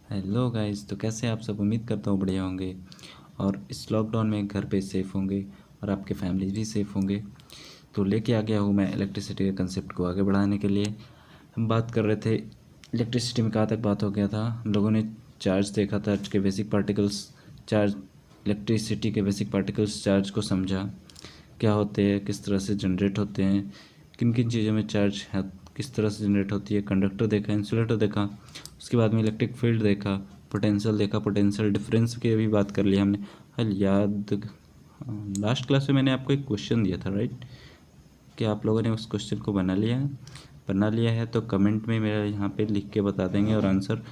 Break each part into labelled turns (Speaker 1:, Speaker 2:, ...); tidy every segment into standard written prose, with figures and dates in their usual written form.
Speaker 1: Hello guys, तो कैसे आप सब? उम्मीद करता हूँ बढ़िया होंगे और इस लॉकडाउन में घर पे सेफ़ होंगे और आपके फैमिली भी सेफ़ होंगे। तो लेके आ गया हूँ मैं इलेक्ट्रिसिटी के कंसेप्ट को आगे बढ़ाने के लिए। हम बात कर रहे थे इलेक्ट्रिसिटी में, कहाँ तक बात हो गया था। हम लोगों ने चार्ज देखा, चार्ज के बेसिक पार्टिकल्स, चार्ज इलेक्ट्रिसिटी के बेसिक पार्टिकल्स चार्ज को समझा, क्या होते हैं, किस तरह से जनरेट होते हैं, किन किन चीज़ों में चार्ज है, किस तरह से जनरेट होती है। कंडक्टर देखा, इंसुलेटर देखा, उसके बाद में इलेक्ट्रिक फील्ड देखा, पोटेंशियल देखा, पोटेंशियल डिफरेंस की भी बात कर ली हमने। हल याद, लास्ट क्लास में मैंने आपको एक क्वेश्चन दिया था, राइट? क्या आप लोगों ने उस क्वेश्चन को बना लिया है? बना लिया है तो कमेंट में मेरा यहाँ पे लिख के बता देंगे, और आंसर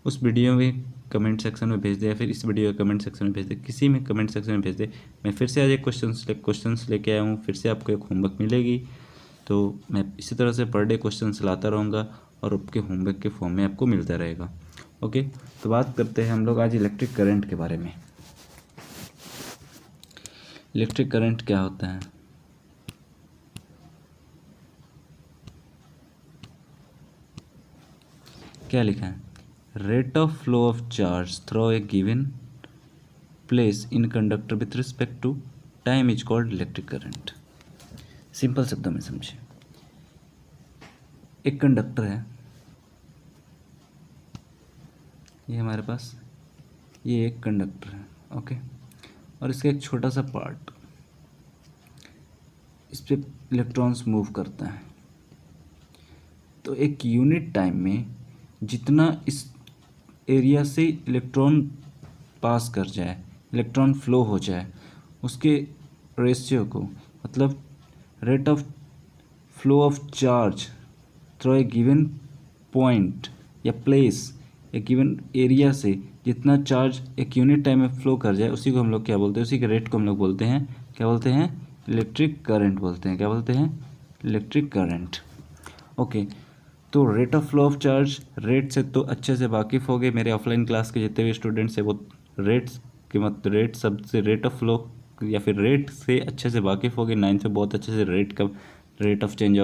Speaker 1: उस वीडियो में कमेंट सेक्शन में भेज दे, या फिर इस वीडियो के कमेंट सेक्शन में भेज दे, किसी में कमेंट सेक्शन में भेज दे। मैं फिर से आज एक क्वेश्चंस लेके आया हूँ, फिर से आपको एक होमवर्क मिलेगी। तो मैं इसी तरह से पर डे क्वेश्चंस लाता रहूँगा और आपके होमवर्क के फॉर्म में आपको मिलता रहेगा। ओके, तो बात करते हैं हम लोग आज इलेक्ट्रिक करंट के बारे में। इलेक्ट्रिक करंट क्या होता है? क्या लिखा है? Rate of flow of charge through a given place in conductor with respect to time is called electric current. Simple शब्दों में समझिए, एक कंडक्टर है, ये हमारे पास, ये एक कंडक्टर है, ओके, और इसका एक छोटा सा पार्ट, इस पे इलेक्ट्रॉन्स मूव करता है। तो एक यूनिट टाइम में जितना इस एरिया से इलेक्ट्रॉन पास कर जाए, इलेक्ट्रॉन फ्लो हो जाए, उसके रेशियो को, मतलब rate of flow of charge through a given point या प्लेस, एक गिवन एरिया से जितना चार्ज एक यूनिट टाइम में फ्लो कर जाए, उसी को हम लोग क्या बोलते हैं? उसी के रेट को हम लोग बोलते हैं, क्या बोलते हैं? इलेक्ट्रिक करंट बोलते हैं। क्या बोलते हैं? Electric current. ओके, तो rate of flow of charge, rate से तो अच्छे से वाकिफ़ हो गए मेरे ऑफलाइन क्लास के जितने भी स्टूडेंट्स हैं, वो रेट्स के रेट सबसे, रेट ऑफ फ्लो या फिर रेट से अच्छे से वाकिफ़ हो गए। 9th में बहुत अच्छे से रेट का, rate of change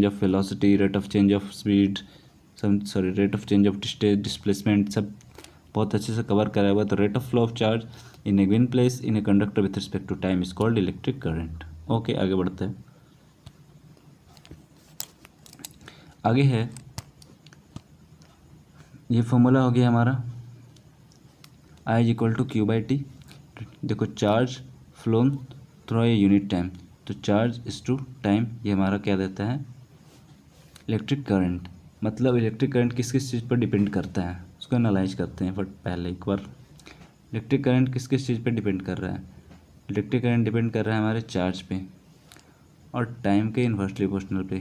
Speaker 1: of velocity, rate of change of speed, rate of change of displacement, सब बहुत अच्छे से कवर करा हुआ। तो rate of flow of charge in a given place in a conductor with respect to time is called electric current. Okay, आगे बढ़ते हैं। आगे है, ये फॉर्मूला हो गया हमारा I is equal to Q by T. देखो, charge flown through a unit time, तो चार्ज इज टू टाइम, ये हमारा क्या देता है? Electric current. मतलब इलेक्ट्रिक करंट किस किस चीज़ पर डिपेंड करता है, उसको एनालाइज करते हैं। बट पहले एक बार, इलेक्ट्रिक करंट किस किस चीज़ पर डिपेंड कर रहा है? इलेक्ट्रिक करंट डिपेंड कर रहा है हमारे चार्ज पे और टाइम के इन्वर्सली प्रोपोर्शनल पे।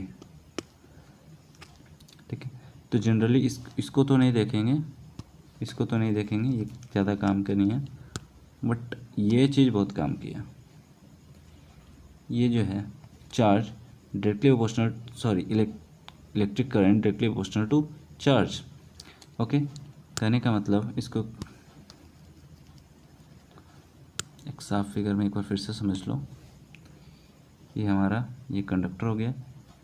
Speaker 1: ठीक है, तो जनरली इसको तो नहीं देखेंगे, इसको तो नहीं देखेंगे, ये ज़्यादा काम का नहीं है, बट ये चीज़ बहुत काम किया। ये जो है charge directly proportional, sorry, electric current directly proportional to charge. Okay, कहने का मतलब, इसको एक साफ फिगर में एक बार फिर से समझ लो। ये हमारा, ये कंडक्टर हो गया,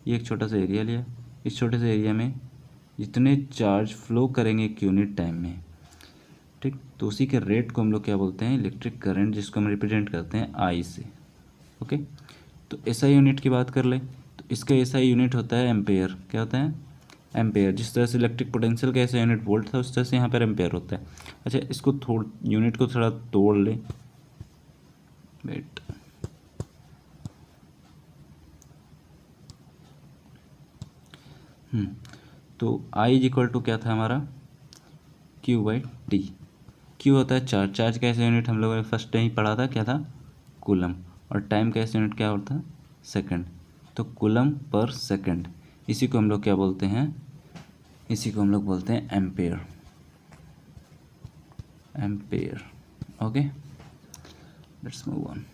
Speaker 1: ये एक छोटा सा एरिया लिया, इस छोटे से एरिया में जितने चार्ज फ्लो करेंगे एक यूनिट टाइम में, ठीक, तो उसी के रेट को हम लोग क्या बोलते हैं? इलेक्ट्रिक करंट, जिसको हम रिप्रेजेंट करते हैं आई से। ओके, तो एसआई यूनिट की बात कर ले, तो इसका एसआई यूनिट होता है एम्पेयर। क्या होता है? एम्पेयर। जिस तरह से इलेक्ट्रिक पोटेंशियल का एसआई यूनिट वोल्ट था, उस तरह से यहाँ पर एम्पेयर होता है। अच्छा, इसको यूनिट को थोड़ा तोड़ ले, वेट, तो आई इज इक्वल टू क्या था हमारा? Q by T. क्यू होता है चार्ज, चार्ज का ऐसा यूनिट हम लोगों ने फर्स्ट टाइम पढ़ा था, क्या था? कूलम। और टाइम का ऐसा यूनिट क्या होता है? सेकंड। तो कूलम पर सेकंड, इसी को हम लोग क्या बोलते हैं? इसी को हम लोग बोलते हैं ampere. Ampere. Okay, let's move on.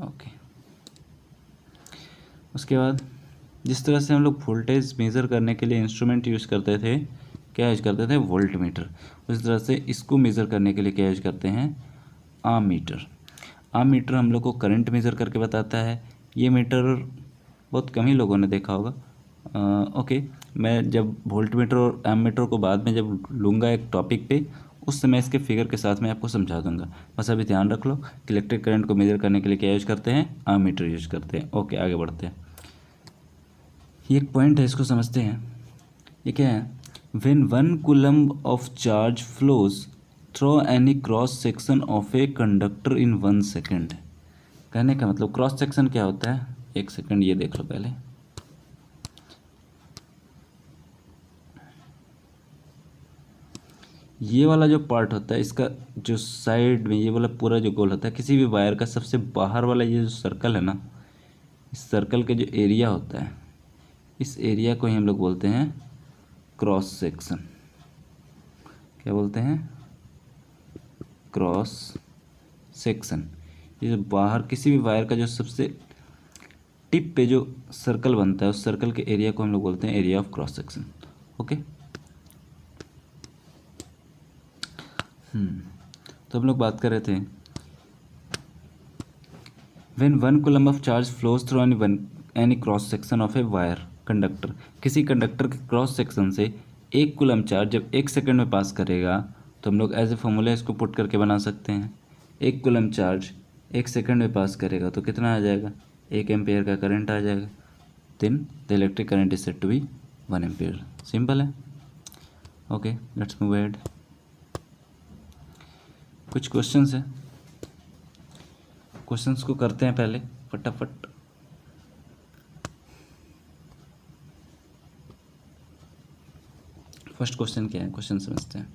Speaker 1: Okay, उसके बाद जिस तरह से हम लोग वोल्टेज मेज़र करने के लिए इंस्ट्रूमेंट यूज़ करते थे, क्या यूज करते थे? Volt meter. उस तरह से इसको मेज़र करने के लिए क्या यूज करते हैं? आम मीटर। आम मीटर हम लोग को करंट मेज़र करके बताता है। ये मीटर बहुत कम ही लोगों ने देखा होगा। ओके, मैं जब वोल्टमीटर और एमीटर को बाद में जब लूँगा एक टॉपिक पे, उस समय इसके फिगर के साथ मैं आपको समझा दूंगा। बस अभी ध्यान रख लो कि इलेक्ट्रिक करंट को मेजर करने के लिए क्या यूज करते हैं, एमीटर यूज करते हैं। ओके, आगे बढ़ते हैं। ये एक पॉइंट है, इसको समझते हैं। ये क्या है, when 1 coulomb of charge flows through any cross section of a conductor in 1 second. कहने का मतलब क्रॉस सेक्शन क्या होता है, एक सेकंड ये देख लो पहले। ये वाला जो पार्ट होता है, इसका जो साइड में ये वाला पूरा जो गोल होता है, किसी भी वायर का सबसे बाहर वाला ये जो सर्कल है ना, इस सर्कल के जो एरिया होता है, इस एरिया को ही हम लोग बोलते हैं क्रॉस सेक्शन। क्या बोलते हैं, क्रॉस सेक्शन। ये जो बाहर किसी भी वायर का जो सबसे टिप पे जो सर्कल बनता है, उस सर्कल के एरिया को हम लोग बोलते हैं area of cross section. Okay, तो हम लोग बात कर रहे थे, when 1 coulomb of charge flows through any cross section of a wire conductor. किसी कंडक्टर के क्रॉस सेक्शन से 1 कूलम चार्ज जब 1 सेकंड में पास करेगा, तो हम लोग एज ए फॉर्मूला इसको पुट करके बना सकते हैं। 1 कूलम चार्ज 1 सेकंड में पास करेगा तो कितना आ जाएगा, 1 एम्पेयर का करंट आ जाएगा। Then the electric current is said to be 1 ampere. Simple है। Okay, let's move ahead. कुछ क्वेश्चंस है, क्वेश्चंस को करते हैं पहले फटाफट। फर्स्ट क्वेश्चन क्या है, क्वेश्चन समझते हैं।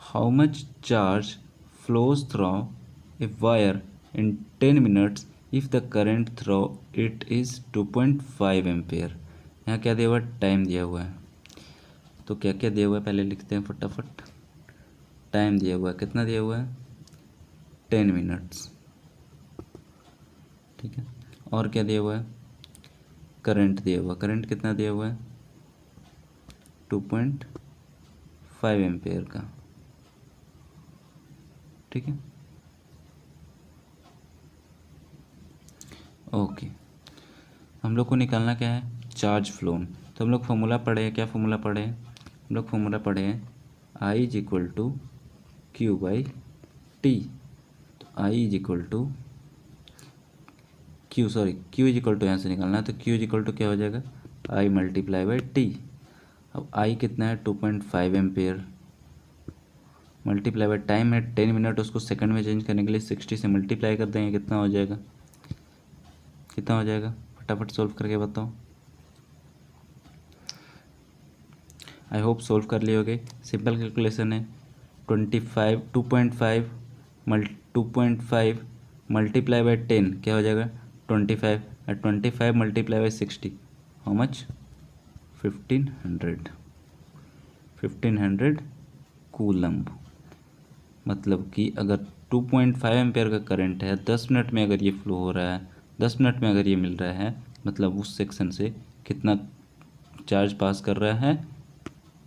Speaker 1: How much charge flows through a wire in 10 minutes if the current through it is 2.5 ampere. यहाँ क्या दिया हुआ है, टाइम दिया हुआ है। तो क्या क्या दिया हुआ है पहले लिखते हैं फटाफट। टाइम दिया हुआ है, कितना दिया हुआ है, 10 मिनट्स। ठीक है, और क्या दिया हुआ है, करंट दिया हुआ, करंट कितना दिया हुआ है, 2.5 एम्पेयर का। ठीक है, ओके। हम लोग को निकालना क्या है, चार्ज फ्लो। तो हम लोग फॉर्मूला पढ़े हैं, क्या फॉर्मूला पढ़े हैं, हम लोग फॉर्मूला पढ़े हैं I is equal to Q by T. तो I is equal to Q, sorry Q is equal to यहाँ से निकालना है, तो क्यू इज इक्वल टू क्या हो जाएगा, आई मल्टीप्लाई बाई टी। अब आई कितना है, 2.5 एम्पेयर, मल्टीप्लाई बाई टाइम है 10 मिनट, उसको सेकंड में चेंज करने के लिए 60 से मल्टीप्लाई कर देंगे, कितना हो जाएगा, कितना हो जाएगा, फटाफट सोल्व करके बताओ। आई होप सोल्व कर लिए होगे। सिंपल कैलकुलेशन है, 2.5 मल्टीप्लाई बाई 10 क्या हो जाएगा, 25, और 25 multiply by 60 how much, 1500 coulomb. मतलब कि अगर 2.5 एम्पेयर का करंट है, 10 मिनट में अगर ये फ्लो हो रहा है, 10 मिनट में अगर ये मिल रहा है, मतलब उस सेक्शन से कितना चार्ज पास कर रहा है,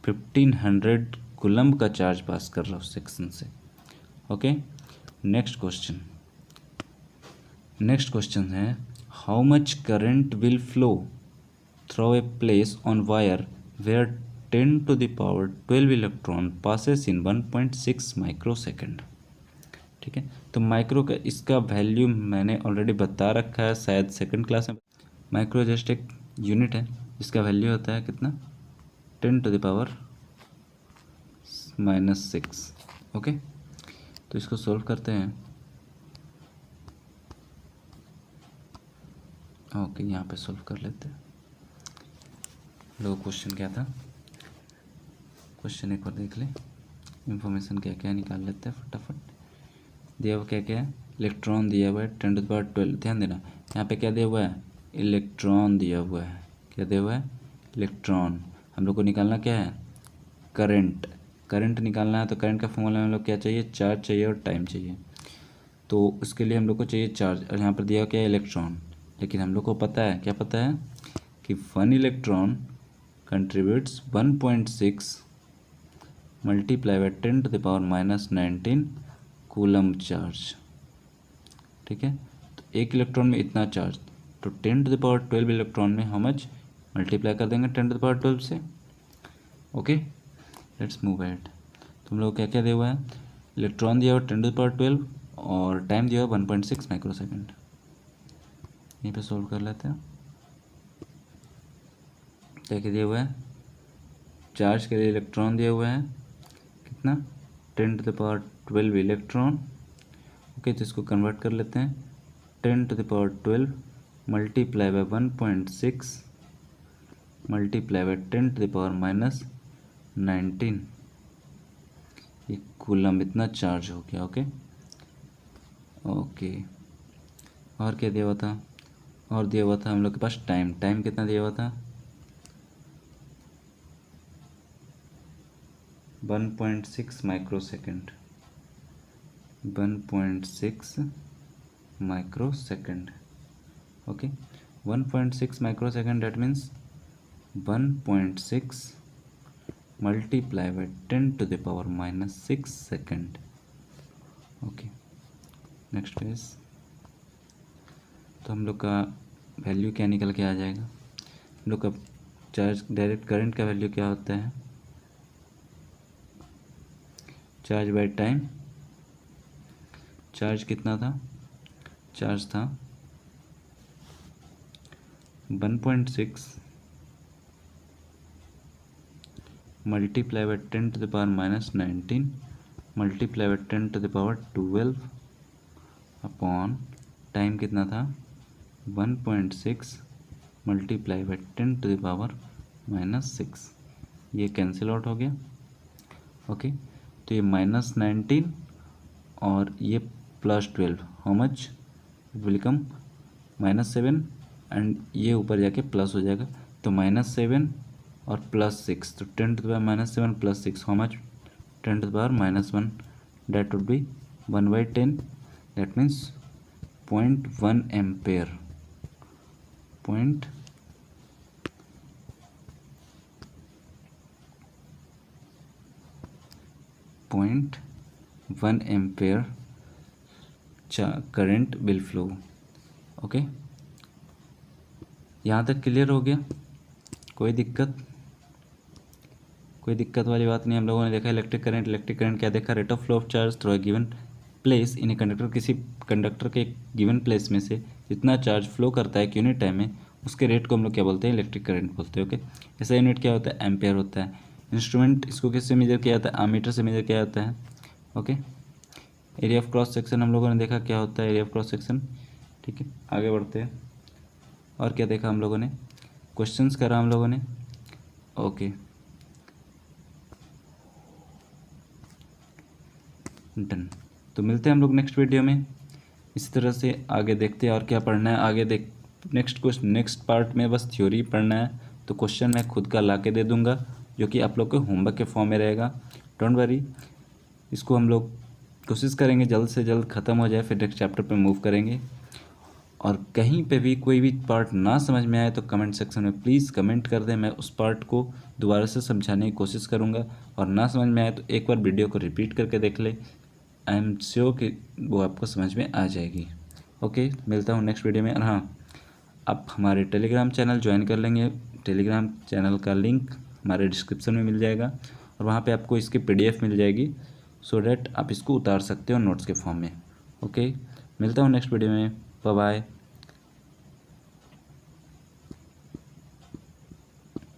Speaker 1: 1500 कूलम्ब का चार्ज पास कर रहा है उस सेक्शन से। ओके, नेक्स्ट क्वेश्चन है, how much current will flow through a place on wire where 10 to the power 12 electron passes in 1.6 microsecond. ठीक है, तो माइक्रो का इसका वैल्यू मैंने ऑलरेडी बता रखा है, शायद सेकंड क्लास में। माइक्रो जस्ट एक यूनिट है, इसका वैल्यू होता है कितना, 10 to the power -6। ओके, तो इसको सोल्व करते हैं। ओके, यहाँ पे सोल्व कर लेते हैं। लो, क्वेश्चन क्या था, क्वेश्चन एक बार देख ले, इंफॉर्मेशन क्या क्या निकाल लेते हैं फटाफट। दिया हुआ क्या क्या है, इलेक्ट्रॉन दिया हुआ है 10 to the power 12। ध्यान देना, यहाँ पे क्या दिया हुआ है, इलेक्ट्रॉन दिया हुआ है। क्या दिया हुआ है, इलेक्ट्रॉन। हम लोग को निकालना क्या है, करंट निकालना है। तो करंट का फॉर्मूला हम लोग क्या चाहिए, चार्ज चाहिए और टाइम चाहिए। तो उसके लिए हम लोग को चाहिए चार्ज, और यहाँ पर दिया क्या है, इलेक्ट्रॉन। लेकिन हम लोग को पता है, क्या पता है, कि 1 electron contributes 1.6 multiply by 10 to the power -19 coulomb charge. ठीक है, तो 1 इलेक्ट्रॉन में इतना चार्ज, तो 10 to the power 12 इलेक्ट्रॉन में हाउ मच, मल्टीप्लाई कर देंगे 10⁻12 से। Okay, let's move at. तुम लोग क्या क्या दिया हुआ है, इलेक्ट्रॉन दिया हुआ 10⁻12 और टाइम दिया हुआ 1.6 माइक्रोसेकंड। यहीं पे सोल्व कर लेते हैं। क्या क्या दिया हुआ है, चार्ज के लिए इलेक्ट्रॉन दिया हुआ है कितना, 10⁻12 इलेक्ट्रॉन। ओके, तो इसको कन्वर्ट कर लेते हैं, 10⁻12 मल्टीप्लाई बाय 1.6 मल्टीप्लाई बाय 10⁻−19, ये कूलम इतना चार्ज हो गया। ओके ओके, और क्या दिया हुआ था, और दिया हुआ था हम लोग के पास टाइम। टाइम कितना दिया हुआ था, 1.6 microsecond, 1.6 microsecond. Okay, 1.6 microsecond, that means 1.6 multiply by 10⁻⁻6 second. Okay, next phase. तो हम लोग का वैल्यू क्या निकल के आ जाएगा, हम लोग का चार्ज डायरेक्ट करंट का वैल्यू क्या होता है, चार्ज बाय टाइम। चार्ज कितना था, चार्ज था 1.6 multiply by 10⁻⁻19 multiply by 10⁻12 upon time कितना था 1.6 मल्टीप्लाई बाय 10⁻⁻6। ये कैंसिल आउट हो गया। ओके, तो ये -19 और ये +12, how much will come, -7 and ये ऊपर जाके प्लस हो जाएगा, तो -7 और +6, तो 10⁻⁻7 +6, how much, 10⁻⁻1, that would be 1/10, that means 0.1 ampere, 0.1 ampere current will flow. Okay, यहाँ तक क्लियर हो गया, कोई दिक्कत वाली बात नहीं। हम लोगों ने देखा इलेक्ट्रिक करंट क्या देखा, rate of flow of charge through a given place in a conductor. किसी कंडक्टर के गिवन प्लेस में से जितना चार्ज फ्लो करता है एक यूनिट टाइम में, उसके रेट को हम लोग क्या बोलते हैं, इलेक्ट्रिक करंट बोलते हैं। ओके, ऐसा यूनिट क्या होता है, एम्पेयर होता है। इंस्ट्रूमेंट इसको किससे मेजर किया जाता है, आमीटर से मेजर किया जाता है। Okay, area of cross section हम लोगों ने देखा क्या होता है, एरिया ऑफ क्रॉस सेक्शन। ठीक है, आगे बढ़ते हैं। और क्या देखा हम लोगों ने, क्वेश्चंस करा हम लोगों ने। Okay, done. तो मिलते हैं हम लोग नेक्स्ट वीडियो में। इसी तरह से आगे देखते हैं और क्या पढ़ना है आगे। नेक्स्ट पार्ट में बस थ्योरी पढ़ना है, तो क्वेश्चन मैं खुद का ला के दे दूंगा जो कि आप लोग के होमवर्क के फॉर्म में रहेगा। डोंट वरी, इसको हम लोग कोशिश करेंगे जल्द से जल्द ख़त्म हो जाए, फिर नेक्स्ट चैप्टर पे मूव करेंगे। और कहीं पे भी कोई भी पार्ट ना समझ में आए तो कमेंट सेक्शन में प्लीज़ कमेंट कर दें, मैं उस पार्ट को दोबारा से समझाने की कोशिश करूँगा। और ना समझ में आए तो एक बार वीडियो को रिपीट करके देख ले, आई एम श्योर कि वो आपको समझ में आ जाएगी। ओके, मिलता हूँ नेक्स्ट वीडियो में। और हाँ, आप हमारे टेलीग्राम चैनल ज्वाइन कर लेंगे, टेलीग्राम चैनल का लिंक हमारे डिस्क्रिप्शन में मिल जाएगा और वहाँ पे आपको इसकी PDF मिल जाएगी, सो डैट आप इसको उतार सकते हो नोट्स के फॉर्म में। ओके, मिलता हूँ नेक्स्ट वीडियो में, बाय बाय।